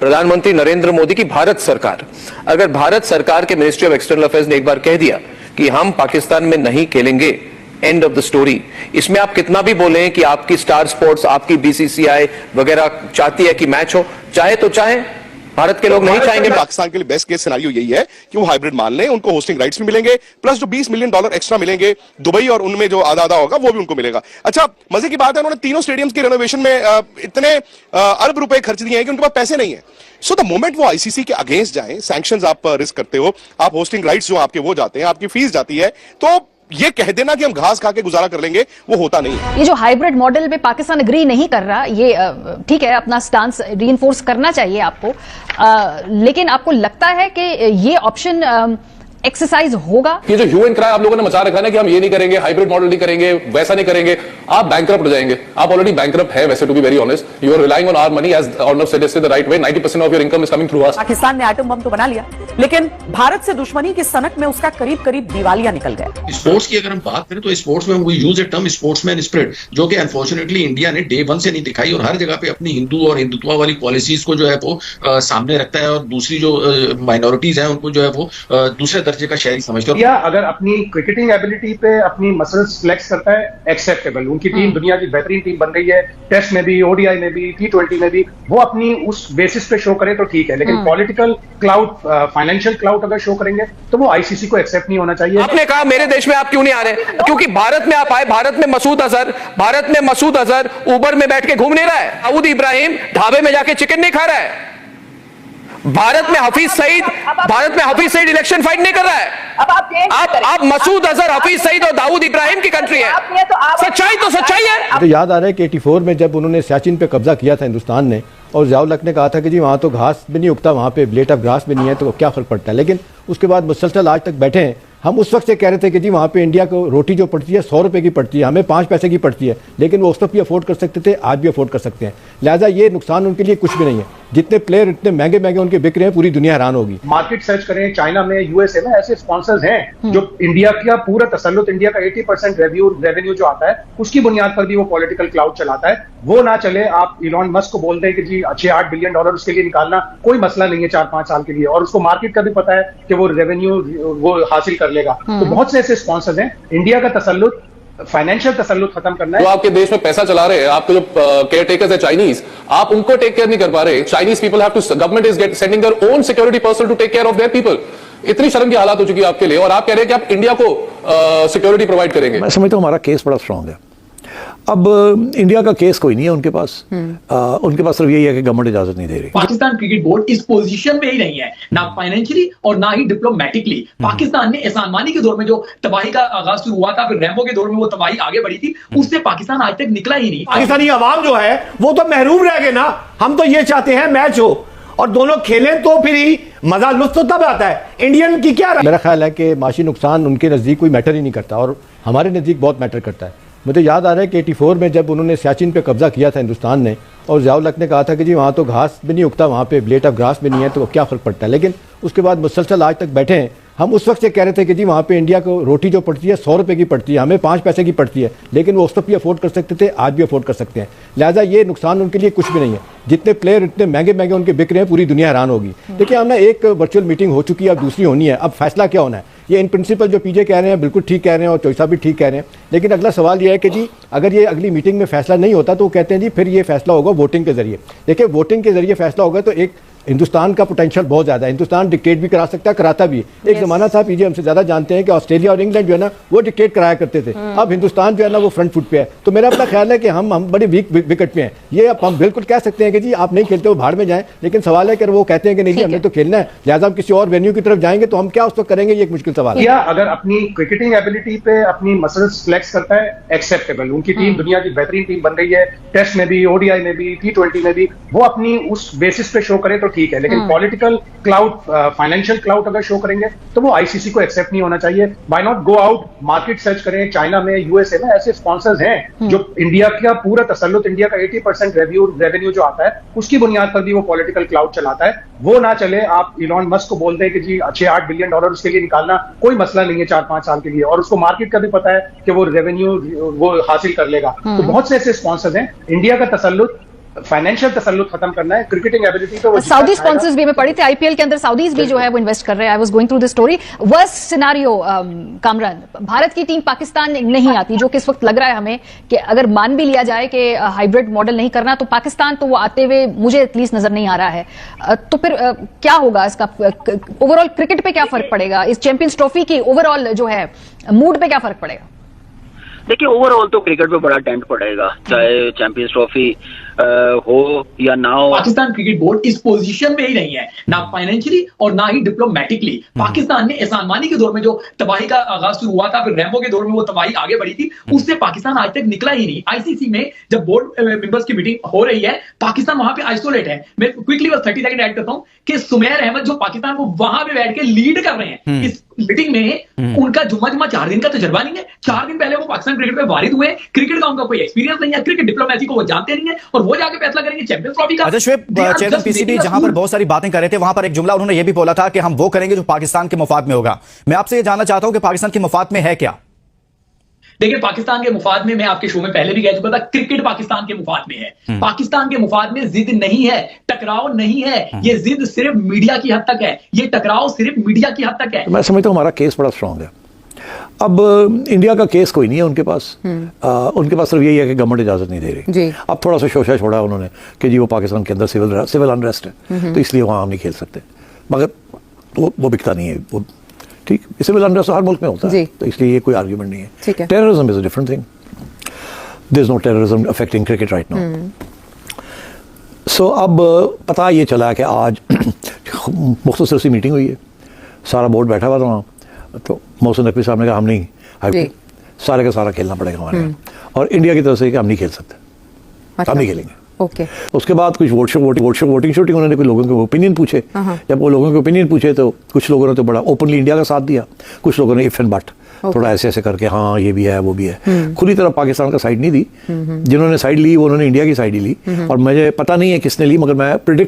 प्रधानमंत्री नरेंद्र मोदी की भारत सरकार, अगर भारत सरकार के मिनिस्ट्री ऑफ एक्सटर्नल अफेयर्स ने एक बार कह दिया कि हम पाकिस्तान में नहीं खेलेंगे, एंड ऑफ द स्टोरी, इसमें आप कितना भी बोलें कि आपकी स्टार स्पोर्ट्स, आपकी बीसीसीआई वगैरह चाहती है कि मैच हो, चाहे तो चाहे, भारत के लोग नहीं चाहेंगे। पाकिस्तान के लिए बेस्ट केस सिनेरियो यही है कि वो हाइब्रिड मान लें, उनको होस्टिंग राइट्स भी मिलेंगे, प्लस जो $20 मिलियन एक्स्ट्रा मिलेंगे दुबई और उनमें जो आधा आधा होगा वो भी उनको मिलेगा। अच्छा, मजे की बात है, उन्होंने तीनों स्टेडियम्स के रेनोवेशन में इतने अरब रुपए खर्च दिए हैं कि उनके पास पैसे नहीं है। सो द मोमेंट वो आईसीसी के अगेंस्ट जाएं, सैंक्शंस आप रिस्क करते हो, आप होस्टिंग राइट्स जो आपके वो जाते हैं, आपकी फीस जाती है, तो ये कह देना कि हम घास खा के गुजारा कर लेंगे, वो होता नहीं है। ये जो हाइब्रिड मॉडल पे पाकिस्तान एग्री नहीं कर रहा, ये ठीक है, अपना स्टांस रीइंफोर्स करना चाहिए आपको, लेकिन आपको लगता है कि ये ऑप्शन एक्सरसाइज होगा? ये जो ह्यू एंड क्राई आप लोगों ने मचा रखा है ना कि हम ये नहीं करेंगे, हाइब्रिड मॉडल नहीं करेंगे, वैसा नहीं करेंगे, आप बैंकरप्ट हो जाएंगे। आप ऑलरेडी बैंकरप्ट है वैसे, to be very honest. You are relying on our money, as Arnab suggested the right way. 90% of your income is coming through us. Pakistan ने एटम बम तो बना लिया, लेकिन भारत से दुश्मनी की सनक में उसका करीब करीब दिवालिया निकल गया। स्पोर्ट्स की अगर हम बात करें तो स्पोर्ट्स में we use a term sportsman spirit, जो कि अनफॉर्चुनेटली इंडिया ने डे 1 से नहीं दिखाई, और हर जगह पे अपनी हिंदू और हिंदुत्व वाली पॉलिसीज को जो है वो सामने रखता है, और दूसरी जो माइनॉरिटीज हैं उनको जो है वो दूसरे दर्जे का शहरी समझते हैं। अगर अपनी क्रिकेटिंग एबिलिटी पे अपनी मसल्स फ्लेक्स करता है, एक्सेप्टेबल। उनकी टीम दुनिया की बेहतरीन टीम बन गई है, टेस्ट में भी, ओडीआई में भी, T20 में भी, वो अपनी उस बेसिस पे शो करे तो ठीक है, लेकिन पॉलिटिकल क्लाउड, फाइनेंशियल क्लाउड अगर शो करेंगे तो वो आईसीसी को एक्सेप्ट नहीं होना चाहिए। आपने कहा मेरे देश में आप क्यों नहीं आ रहे? क्योंकि भारत में आप आए, भारत में मसूद अजहर उबर में बैठ के घूम नहीं रहा है, दाऊद इब्राहिम ढाबे में जाके चिकन नहीं खा रहा है, भारत में हफीज सईद इलेक्शन फाइट नहीं कर रहा है। आप मसूद अजहर, हफीज सईद और दाऊद इब्राहिम की कंट्री है। सच्चाई तो सच्चाई है। तो याद आ रहा है कि 84 में जब उन्होंने सियाचिन पे कब्जा किया था हिंदुस्तान ने, और ज़ियाउल हक ने कहा था कि जी वहाँ तो घास भी नहीं उगता, वहाँ पे ब्लेड ऑफ ग्रास भी नहीं है, तो क्या फर्क पड़ता है। लेकिन उसके बाद मुसलसल आज तक बैठे हैं। हम उस वक्त से कह रहे थे कि जी वहाँ पे इंडिया को रोटी जो पड़ती है 100 रुपये की पड़ती है, हमें 5 पैसे की पड़ती है, लेकिन वो उस वक्त भी अफोर्ड कर सकते थे, आज भी अफोर्ड कर सकते हैं। लिहाजा ये नुकसान उनके लिए कुछ भी नहीं है। जितने प्लेयर इतने महंगे महंगे उनके बिक रहे हैं, पूरी दुनिया हैरान होगी। मार्केट सर्च करें, चाइना में, यूएसए में ऐसे स्पॉन्सर्स हैं जो इंडिया का पूरा तसल्लुत, इंडिया का 80% रेवेन्यू जो आता है उसकी बुनियाद पर भी वो पॉलिटिकल क्लाउड चलाता है। वो ना चले, आप इलॉन मस्क को बोल दें कि जी अच्छे $8 बिलियन उसके लिए निकालना कोई मसला नहीं है 4-5 साल के लिए, और उसको मार्केट का भी पता है कि वो रेवेन्यू वो हासिल कर लेगा। तो बहुत से ऐसे स्पॉन्सर्स हैं। इंडिया का तसल्लुत, फाइनेंशियल तसल्लुत खत्म करना है। तो आपके देश में पैसा चला रहे हैं, आपके जो केयर टेकर्स है चाइनीज, आप उनको टेक केयर नहीं कर पा रहे। Chinese people have to, government is sending their own security person to take care of their people. इतनी शर्म की हालत हो चुकी है आपके लिए, और आप कह रहे हैं कि आप इंडिया को सिक्योरिटी प्रोवाइड करेंगे। मैं समझता हूं हमारा केस बड़ा स्ट्रांग है। अब इंडिया का केस कोई नहीं है उनके पास, उनके पास सिर्फ यही है कि गवर्नमेंट इजाजत नहीं दे रही। पाकिस्तान क्रिकेट बोर्ड इस पोजीशन में ही नहीं है, ना फाइनेंशियली और ना ही डिप्लोमेटिकली। पाकिस्तान ने एहसान मानी के दौर में जो तबाही का आगाज शुरू हुआ था, फिर रैम्बो के दौर में वो तबाही आगे बढ़ी थी, उससे पाकिस्तान आज तक निकला ही नहीं। पाकिस्तानी अवाम जो है वो तो महरूम रह गए ना। हम तो ये चाहते हैं मैच हो और दोनों खेलें, तो फिर ही मजा लुत्फ तो तब आता है। इंडियन की क्या मेरा ख्याल है कि माशी नुकसान उनके नज़दीक कोई मैटर ही नहीं करता, और हमारे नज़दीक बहुत मैटर करता है। मुझे याद आ रहा है कि 84 में जब उन्होंने सियाचिन पे कब्जा किया था हिंदुस्तान ने, और ज़ियाउल हक ने कहा था कि जी वहाँ तो घास भी नहीं उगता, वहाँ पे ब्लेड ऑफ ग्रास भी नहीं है, तो क्या फ़र्क पड़ता है। लेकिन उसके बाद मुसलसल आज तक बैठे हैं। हम उस वक्त से कह रहे थे कि जी वहाँ पे इंडिया को रोटी जो पड़ती है 100 रुपये की पड़ती है, हमें 5 पैसे की पड़ती है, लेकिन वो उस वक्त भी अफोर्ड कर सकते थे, आज भी अफोर्ड कर सकते हैं। लिहाजा ये नुकसान उनके लिए कुछ भी नहीं है। जितने प्लेयर इतने महंगे महंगे उनके बिक रहे हैं, पूरी दुनिया हैरान होगी। देखिए, हमने एक वर्चुअल मीटिंग हो चुकी है, अब दूसरी होनी है। अब फैसला क्या होना है, ये इन प्रिंसिपल जो पीजे कह रहे हैं बिल्कुल ठीक कह रहे हैं, और चौसा भी ठीक कह रहे हैं। लेकिन अगला सवाल ये है कि जी अगर ये अगली मीटिंग में फैसला नहीं होता तो वो कहते हैं जी फिर ये फैसला होगा वोटिंग के जरिए। देखिए, वोटिंग के जरिए फैसला होगा तो एक हिंदुस्तान का पोटेंशियल बहुत ज़्यादा है, हिंदुस्तान डिक्टेट भी करा सकता है, कराता भी। एक ज़माना था, पीजे हमसे ज़्यादा जानते हैं, कि ऑस्ट्रेलिया और इंग्लैंड जो है ना वो डिक्टेट कराया करते थे। अब हिंदुस्तान जो है ना वो फ्रंट फुट पे है। तो मेरा अपना ख्याल है कि हम बड़े वीक विकेट पे हैं। ये हम बिल्कुल कह सकते हैं कि जी आप नहीं खेलते हो, भाड़ में जाएं, लेकिन सवाल है कि वो कहते हैं कि नहीं जी हमने तो खेलना है, लिहाजा हम किसी और वेन्यू की तरफ जाएंगे, तो हम क्या उस वक्त करेंगे, ये एक मुश्किल सवाल है। अगर अपनी क्रिकेटिंग एबिलिटी पे अपनी मसल्स फ्लेक्स करता है, एक्सेप्टेबल। उनकी टीम दुनिया की बेहतरीन टीम बन गई है, टेस्ट में भी, ओडीआई में भी, T20 में भी, वो अपनी उस बेसिस पे शो करे तो ठीक है, लेकिन पॉलिटिकल क्लाउड, फाइनेंशियल क्लाउड अगर शो करेंगे तो वो आईसीसी को एक्सेप्ट नहीं होना चाहिए। Why not go out, market search करें, चाइना में, यूएसए में ऐसे स्पॉन्सर्स हैं जो इंडिया का पूरा तसल्लुत, इंडिया का 80% रेवेन्यू जो आता है उसकी बुनियाद पर भी वो पॉलिटिकल क्लाउड चलाता है। वो ना चले, आप इलॉन मस्क को बोल दें कि जी अच्छे $8 बिलियन उसके लिए निकालना कोई मसला नहीं है 4-5 साल के लिए, और उसको मार्केट का भी पता है कि वो रेवेन्यू वो हासिल कर लेगा। तो बहुत से ऐसे स्पॉन्सर्स हैं। इंडिया का तसल्लुत, फाइनेंशियल तसल्लुत खत्म करना है, क्रिकेटिंग एबिलिटी तो वो सऊदी स्पॉन्सर्स भी मैं पढ़ी थी आईपीएल के अंदर सऊदीज भी जो है वो इन्वेस्ट कर रहे हैं। I was going through the story. Worst scenario Kamran, Bharat की टीम पाकिस्तान नहीं आती, जो कि इस वक्त लग रहा है हमें कि अगर मान भी लिया जाए कि हाइब्रिड मॉडल नहीं करना तो पाकिस्तान तो वो आते हुए मुझे एटलीस्ट नजर नहीं आ रहा है। तो फिर क्या होगा इसका, ओवरऑल क्रिकेट पे क्या फर्क पड़ेगा, इस चैंपियंस ट्रॉफी की ओवरऑल जो है मूड पे क्या फर्क पड़ेगा? देखिए ओवरऑल तो क्रिकेट पे बड़ा डेंट पड़ेगा, चाहे चैंपियंस ट्रॉफी हो या ना हो। पाकिस्तान क्रिकेट बोर्ड इस पोजीशन में ही नहीं है, ना फाइनेंशियली और ना ही डिप्लोमेटिकली। पाकिस्तान ने एहसान मानी के दौर में जो तबाही का आगाज शुरू हुआ था, फिर रैम्बो के दौर में वो तबाही आगे बढ़ी थी, उससे पाकिस्तान आज तक निकला ही नहीं। आईसीसी में जब बोर्ड मेंबर्स की मीटिंग हो रही है, पाकिस्तान वहां पे आइसोलेट है। मैं क्विकली बस 30 सेकंड ऐड करता हूं कि सुमेर अहमद जो पाकिस्तान को वहां पे बैठ के लीड कर रहे हैं इस मीटिंग में, उनका जुम्मा 4 दिन का तजर्बा नहीं है। 4 दिन पहले वो पाकिस्तान क्रिकेट में वारिद हुए, क्रिकेट का उनका कोई एक्सपीरियंस नहीं है, क्रिकेट डिप्लोमेसी को वो जानते नहीं है, और वो जाके फैसला करेंगे चैंपियंस ट्रॉफी का। अच्छा शुएब, चेयरमैन पीसीबी जहां पर बहुत सारी बातें कर रहे थे, वहां पर एक जुमला उन्होंने ये भी बोला था कि हम वो करेंगे जो पाकिस्तान के मुफाद में होगा। मैं आपसे ये जानना चाहता हूं कि पाकिस्तान के मुफाद में है क्या? देखिए पाकिस्तान के मुफाद में, मैं आपके शो में पहले भी कह चुका था, क्रिकेट पाकिस्तान के मुफाद में है। पाकिस्तान के मुफाद में जिद नहीं है, टकराव नहीं है, ये जिद सिर्फ मीडिया की हद तक है, ये टकराव सिर्फ मीडिया की हद तक है। मैं समझता हूँ हमारा केस बड़ा स्ट्रांग है। अब इंडिया का केस कोई नहीं है उनके पास। उनके पास सिर्फ यही है कि गवर्नमेंट इजाजत नहीं दे रही। अब थोड़ा सा शोशा छोड़ा उन्होंने कि जी वो पाकिस्तान के अंदर सिविल अनरेस्ट है, तो इसलिए वहाँ हम नहीं खेल सकते, मगर वो बिकता नहीं है वो। ठीक, सिविल अनरेस्ट हर मुल्क में होता है, तो इसलिए ये कोई आर्ग्यूमेंट नहीं है। Terrorism is a different thing, there is no terrorism affecting cricket right now. So अब पता ये चला कि आज मुख्तसर सी मीटिंग हुई है, सारा बोर्ड बैठा हुआ था वहाँ, तो मोहसिन नकवी साहब ने कहा हम नहीं, सारे का सारा खेलना पड़ेगा हमारे यहाँ, और इंडिया की तरफ से कि हम नहीं खेल सकते, हम नहीं खेलेंगे। उसके बाद कुछ वोटिंग शूटिंग उन्होंने कुछ लोगों के ओपिनियन पूछे। जब वो लोगों के ओपिनियन पूछे तो कुछ लोगों ने तो बड़ा ओपनली इंडिया का साथ दिया, कुछ लोगों ने इफ एंड बट थोड़ा ऐसे ऐसे करके हाँ ये भी है वो भी है, खुली तरह पाकिस्तान का साइड नहीं दी। जिन्होंने साइड ली वो उन्होंने इंडिया की साइड ही ली, और मुझे पता नहीं है किसने ली, मगर मैं प्रिडिक्ट